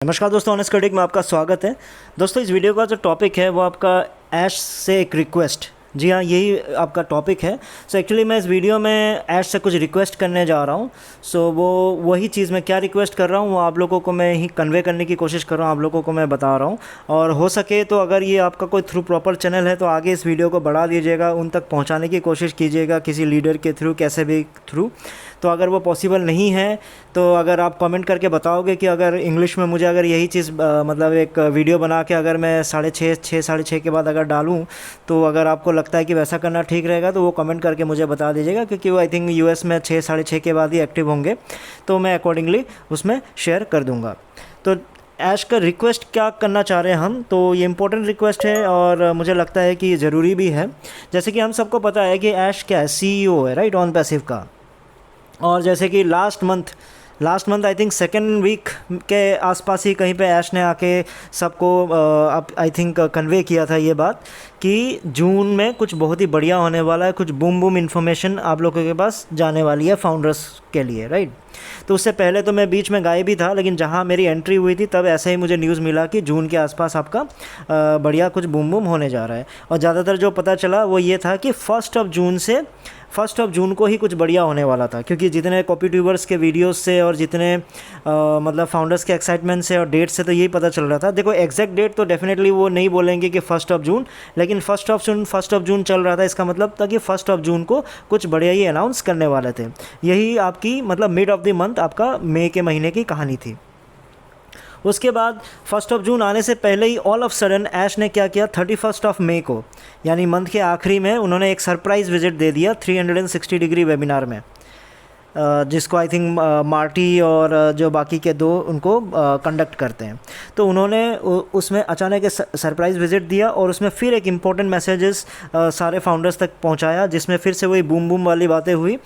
नमस्कार दोस्तों, honest critic में आपका स्वागत है। दोस्तों, इस वीडियो का जो टॉपिक है वो आपका ऐश से एक रिक्वेस्ट। जी हाँ, यही आपका टॉपिक है। सो एक्चुअली मैं इस वीडियो में ऐश से कुछ रिक्वेस्ट करने जा रहा हूँ। सो वही चीज़ मैं क्या रिक्वेस्ट कर रहा हूँ वो आप लोगों को मैं ही कन्वे करने की कोशिश कर रहा हूँ, आप लोगों को मैं बता रहा हूँ। और हो सके तो अगर ये आपका कोई थ्रू प्रॉपर चैनल है तो आगे इस वीडियो को बढ़ा दीजिएगा, उन तक पहुँचाने की कोशिश कीजिएगा किसी लीडर के थ्रू, कैसे भी थ्रू। तो अगर वो पॉसिबल नहीं है तो अगर आप कमेंट करके बताओगे कि अगर इंग्लिश में मुझे अगर यही चीज़ मतलब एक वीडियो बना के अगर मैं 6:30 के बाद अगर डालूँ, तो अगर आपको लगता है कि वैसा करना ठीक रहेगा तो वो कमेंट करके मुझे बता दीजिएगा, क्योंकि वो आई थिंक यूएस में 6:30 के बाद ही एक्टिव होंगे, तो मैं अकॉर्डिंगली उसमें शेयर कर दूँगा। तो ऐश का रिक्वेस्ट क्या करना चाह रहे हैं हम, तो ये इंपॉर्टेंट रिक्वेस्ट है और मुझे लगता है कि ज़रूरी भी है। जैसे कि हम सबको पता है कि ऐश क्या है, सीईओ है, राइट, ऑन पैसिव का। और जैसे कि last month I think second week के आसपास ही कहीं पे ऐश ने आके सबको आई थिंक कन्वे किया था ये बात कि जून में कुछ बहुत ही बढ़िया होने वाला है, कुछ बूम इन्फॉर्मेशन आप लोगों के पास जाने वाली है फाउंडर्स के लिए, राइट। तो उससे पहले तो मैं बीच में गायब भी था, लेकिन जहाँ मेरी एंट्री हुई थी तब ऐसे ही मुझे न्यूज़ मिला कि जून के आसपास आपका बढ़िया कुछ बूम होने जा रहा है। और ज़्यादातर जो पता चला वो ये था कि 1 जून को ही कुछ बढ़िया होने वाला था, क्योंकि जितने कॉपी ट्यूबर्स के वीडियोस से और जितने मतलब फाउंडर्स के एक्साइटमेंट से और डेट से तो यही पता चल रहा था। देखो, एग्जैक्ट डेट तो डेफिनेटली वो नहीं बोलेंगे कि 1 जून, लेकिन 1 जून चल रहा था। इसका मतलब था कि 1 जून को कुछ बढ़िया ही अनाउंस करने वाले थे। यही आपकी मतलब मिड ऑफ द मंथ आपका मई के महीने की कहानी थी। उसके बाद 1 जून आने से पहले ही ऑल ऑफ सडन ऐश ने क्या किया, 31 मई को यानी मंथ के आखिरी में उन्होंने एक सरप्राइज़ विजिट दे दिया 360 डिग्री वेबिनार में, जिसको आई थिंक मार्टी और जो बाकी के दो उनको कंडक्ट करते हैं। तो उन्होंने उसमें अचानक एक सरप्राइज़ विजिट दिया और उसमें फिर एक इम्पोर्टेंट मैसेजेस सारे फाउंडर्स तक पहुंचाया, जिसमें फिर से वही बूम वाली बातें हुई।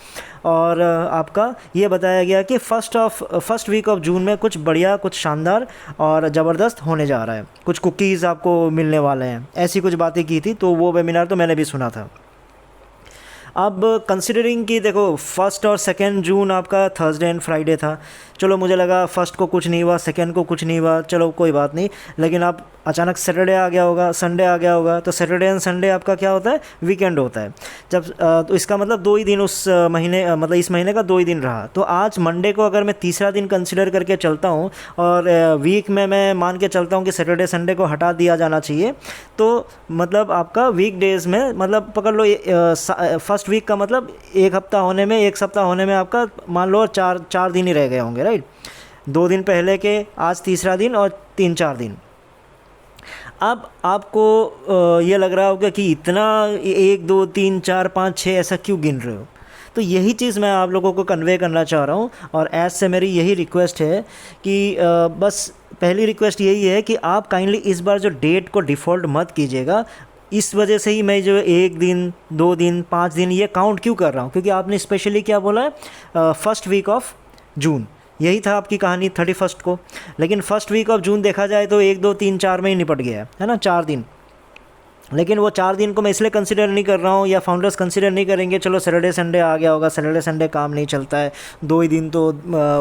और आपका ये बताया गया कि फर्स्ट वीक ऑफ जून में कुछ बढ़िया, कुछ शानदार और ज़बरदस्त होने जा रहा है, कुछ कुकीज़ आपको मिलने वाले हैं, ऐसी कुछ बातें की थी। तो वो वेबिनार तो मैंने भी सुना था। अब कंसिडरिंग कि देखो 1 और 2 जून आपका थर्सडे एंड फ्राइडे था, चलो मुझे लगा 1 को कुछ नहीं हुआ, 2 को कुछ नहीं हुआ, चलो कोई बात नहीं। लेकिन अब अचानक सैटरडे आ गया होगा, संडे आ गया होगा, तो सैटरडे एंड संडे आपका क्या होता है, वीकेंड होता है। जब तो इसका मतलब 2 ही दिन उस महीने मतलब इस महीने का 2 ही दिन रहा। तो आज मंडे को अगर मैं तीसरा दिन कंसिडर करके चलता हूँ और वीक में मैं मान के चलता हूँ कि सैटरडे संडे को हटा दिया जाना चाहिए, तो मतलब आपका वीक डेज़ में मतलब पकड़ लो 1 वीक का मतलब एक सप्ताह होने में आपका मान लो चार दिन ही रह गए होंगे, राइट। 2 दिन पहले के, आज तीसरा दिन और 3-4 दिन। अब आपको ये लग रहा होगा कि इतना 1 2 3 4 5 6 ऐसा क्यों गिन रहे हो। तो यही चीज़ मैं आप लोगों को कन्वे करना चाह रहा हूँ और ऐज से मेरी यही रिक्वेस्ट है कि बस पहली रिक्वेस्ट यही है कि आप काइंडली इस बार जो डेट को डिफ़ॉल्ट मत कीजिएगा। इस वजह से ही मैं जो 1 दिन 2 दिन 5 दिन ये काउंट क्यों कर रहा हूँ, क्योंकि आपने स्पेशली क्या बोला है, 1 वीक ऑफ जून, यही था आपकी कहानी 31 को। लेकिन 1 वीक ऑफ जून देखा जाए तो 1 2 3 4 में ही निपट गया है ना, 4 दिन। लेकिन वो 4 दिन को मैं इसलिए कंसिडर नहीं कर रहा हूँ या फाउंडर्स कंसिडर नहीं करेंगे, चलो सैटरडे संडे आ गया होगा, सैटरडे संडे काम नहीं चलता है, 2 ही दिन तो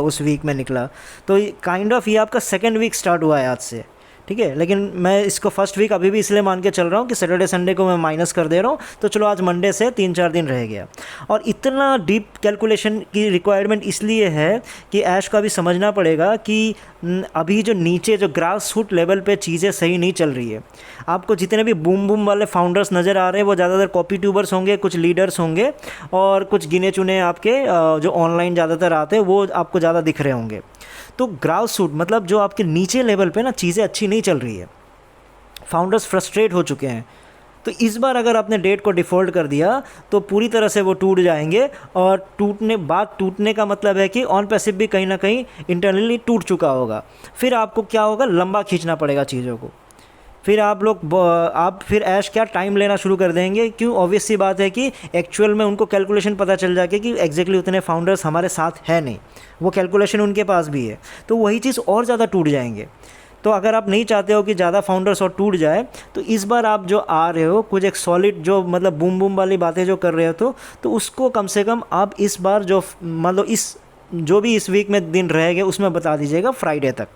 उस वीक में निकला। तो काइंड ऑफ ये आपका 2nd वीक स्टार्ट हुआ है आज से, ठीक है। लेकिन मैं इसको 1 वीक अभी भी इसलिए मान के चल रहा हूँ कि सैटरडे संडे को मैं माइनस कर दे रहा हूँ। तो चलो आज मंडे से 3-4 दिन रह गया। और इतना डीप कैलकुलेशन की रिक्वायरमेंट इसलिए है कि ऐश का भी समझना पड़ेगा कि अभी जो नीचे जो ग्रास रूट लेवल पे चीज़ें सही नहीं चल रही है। आपको जितने भी बूम वाले फाउंडर्स नज़र आ रहे हैं वो ज़्यादातर कॉपी ट्यूबर्स होंगे, कुछ लीडर्स होंगे और कुछ गिने चुने आपके जो ऑनलाइन ज़्यादातर आते हैं वो आपको ज़्यादा दिख रहे होंगे। तो ग्रास रूट मतलब जो आपके नीचे लेवल पे ना चीज़ें अच्छी नहीं चल रही है, फाउंडर्स फ्रस्ट्रेट हो चुके हैं। तो इस बार अगर आपने डेट को डिफ़ॉल्ट कर दिया तो पूरी तरह से वो टूट जाएंगे। और टूटने का मतलब है कि ऑन पैसिव भी कहीं ना कहीं इंटरनली टूट चुका होगा। फिर आपको क्या होगा, लंबा खींचना पड़ेगा चीज़ों को। फिर आप फिर ऐश क्या टाइम लेना शुरू कर देंगे। क्यों, ऑब्वियस सी बात है कि एक्चुअल में उनको कैलकुलेशन पता चल जाएगी कि एग्जैक्टली उतने फाउंडर्स हमारे साथ है नहीं, वो कैलकुलेशन उनके पास भी है, तो वही चीज़ और ज़्यादा टूट जाएंगे। तो अगर आप नहीं चाहते हो कि ज़्यादा फाउंडर्स और टूट जाए, तो इस बार आप जो आ रहे हो कुछ एक सॉलिड जो मतलब बूम वाली बातें जो कर रहे हो तो उसको कम से कम आप इस बार जो मतलब जो भी इस वीक में दिन रह गए उसमें बता दीजिएगा फ्राइडे तक।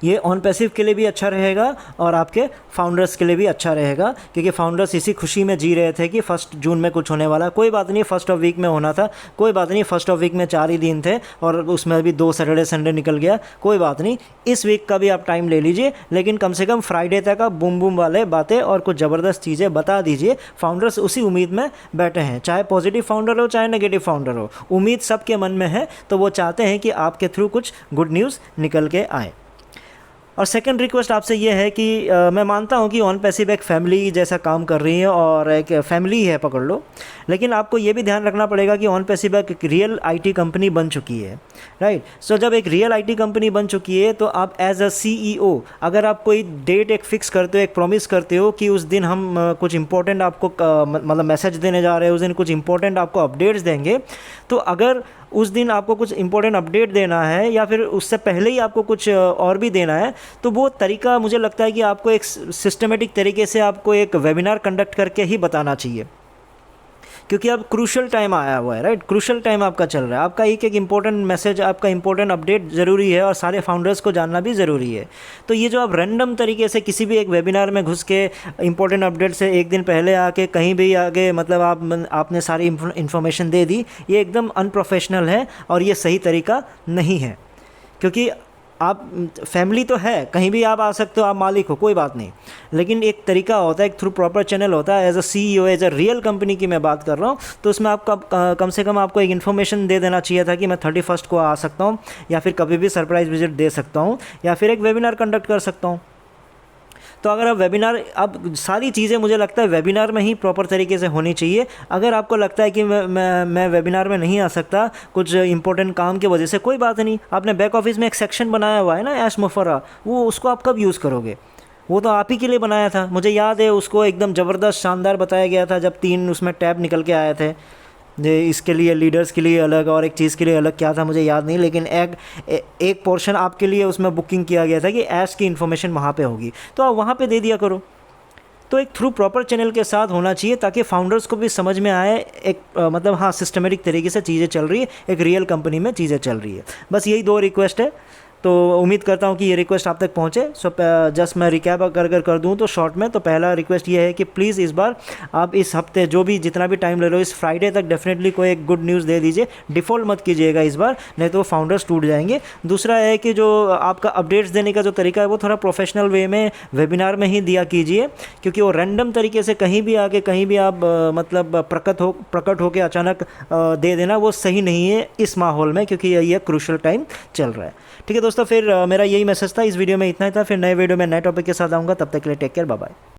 ये ऑन पैसिव के लिए भी अच्छा रहेगा और आपके फाउंडर्स के लिए भी अच्छा रहेगा, क्योंकि फाउंडर्स इसी खुशी में जी रहे थे कि 1 जून में कुछ होने वाला। कोई बात नहीं, फर्स्ट ऑफ वीक में होना था, कोई बात नहीं, फर्स्ट ऑफ वीक में 4 ही दिन थे और उसमें भी 2 सैटरडे संडे निकल गया, कोई बात नहीं, इस वीक का भी आप टाइम ले लीजिए, लेकिन कम से कम फ्राइडे तक आप बूम बूम वाले बातें और कुछ ज़बरदस्त चीज़ें बता दीजिए। फाउंडर्स उसी उम्मीद में बैठे हैं, चाहे पॉजिटिव फाउंडर हो चाहे नेगेटिव फाउंडर हो, उम्मीद सबके मन में है, तो वो चाहते हैं कि आपके थ्रू कुछ गुड न्यूज़ निकल के आए। और सेकंड रिक्वेस्ट आपसे ये है कि मैं मानता हूँ कि ऑन पैसिव एक फैमिली जैसा काम कर रही है और एक फैमिली है पकड़ लो, लेकिन आपको ये भी ध्यान रखना पड़ेगा कि ऑन पैसिव एक रियल आईटी कंपनी बन चुकी है, राइट। सो जब एक रियल आईटी कंपनी बन चुकी है तो आप एज अ CEO अगर आप कोई डेट एक फिक्स करते हो, एक प्रॉमिस करते हो कि उस दिन हम कुछ इंपॉर्टेंट आपको मतलब मैसेज देने जा रहे हैं, उस दिन कुछ इंपॉर्टेंट आपको अपडेट्स देंगे, तो अगर उस दिन आपको कुछ इंपॉर्टेंट अपडेट देना है या फिर उससे पहले ही आपको कुछ और भी देना है, तो वो तरीका मुझे लगता है कि आपको एक सिस्टमेटिक तरीके से आपको एक वेबिनार कंडक्ट करके ही बताना चाहिए, क्योंकि अब क्रूशल टाइम आया हुआ है, राइट। क्रूशल टाइम आपका चल रहा है, आपका एक एक इंपॉर्टेंट मैसेज, आपका इंपॉर्टेंट अपडेट ज़रूरी है और सारे फाउंडर्स को जानना भी ज़रूरी है। तो ये जो आप रैंडम तरीके से किसी भी एक वेबिनार में घुस के इंपॉर्टेंट अपडेट से एक दिन पहले आके कहीं भी आगे मतलब आपने सारी इन्फॉर्मेशन दे दी, ये एकदम अनप्रोफेशनल है और ये सही तरीका नहीं है, क्योंकि आप फैमिली तो है, कहीं भी आप आ सकते हो, आप मालिक हो, कोई बात नहीं, लेकिन एक तरीका होता है, एक थ्रू प्रॉपर चैनल होता है। As a CEO, as a real company की मैं बात कर रहा हूँ, तो उसमें आपका कम से कम आपको एक इन्फॉर्मेशन दे देना चाहिए था कि मैं 31 को आ सकता हूँ या फिर कभी भी सरप्राइज़ विजिट दे सकता हूँ या फिर एक वेबिनार कंडक्ट कर सकता हूँ। तो अगर आप वेबिनार, अब सारी चीज़ें मुझे लगता है वेबिनार में ही प्रॉपर तरीके से होनी चाहिए। अगर आपको लगता है कि मैं वेबिनार में नहीं आ सकता कुछ इंपॉर्टेंट काम की वजह से, कोई बात नहीं, आपने बैक ऑफिस में एक सेक्शन बनाया हुआ है ना ऐश मुफर्रा, वो उसको आप कब यूज़ करोगे? वो तो आप ही के लिए बनाया था, मुझे याद है, उसको एकदम ज़बरदस्त शानदार बताया गया था जब 3 उसमें टैब निकल के आए थे, इसके लिए लीडर्स के लिए अलग और एक चीज़ के लिए अलग, क्या था मुझे याद नहीं, लेकिन एक पोर्शन आपके लिए उसमें बुकिंग किया गया था कि ऐश की इन्फॉर्मेशन वहाँ पे होगी, तो आप वहाँ पे दे दिया करो। तो एक थ्रू प्रॉपर चैनल के साथ होना चाहिए ताकि फाउंडर्स को भी समझ में आए एक मतलब हाँ सिस्टमेटिक तरीके से चीज़ें चल रही है, एक रियल कंपनी में चीज़ें चल रही है। बस यही 2 रिक्वेस्ट है, तो उम्मीद करता हूँ कि ये रिक्वेस्ट आप तक पहुँचे। सो जस्ट मैं रिकैप अगर कर दूँ तो शॉर्ट में, तो पहला रिक्वेस्ट ये है कि प्लीज़ इस बार आप इस हफ्ते जो भी जितना भी टाइम ले लो, इस फ्राइडे तक डेफिनेटली कोई एक गुड न्यूज़ दे दीजिए, डिफ़ॉल्ट मत कीजिएगा इस बार, नहीं तो फाउंडर्स टूट जाएंगे। दूसरा है कि जो आपका अपडेट्स देने का जो तरीका है वो थोड़ा प्रोफेशनल वे में वेबिनार में ही दिया कीजिए, क्योंकि वो रैंडम तरीके से कहीं भी आके कहीं भी आप मतलब प्रकट हो के अचानक दे देना, वो सही नहीं है इस माहौल में, क्योंकि ये क्रूशल टाइम चल रहा है। ठीक है दोस्तों, फिर मेरा यही मैसेज था इस वीडियो में, इतना ही था। फिर नए वीडियो में नए टॉपिक के साथ आऊँगा, तब तक के लिए टेक केयर, बाय बाय।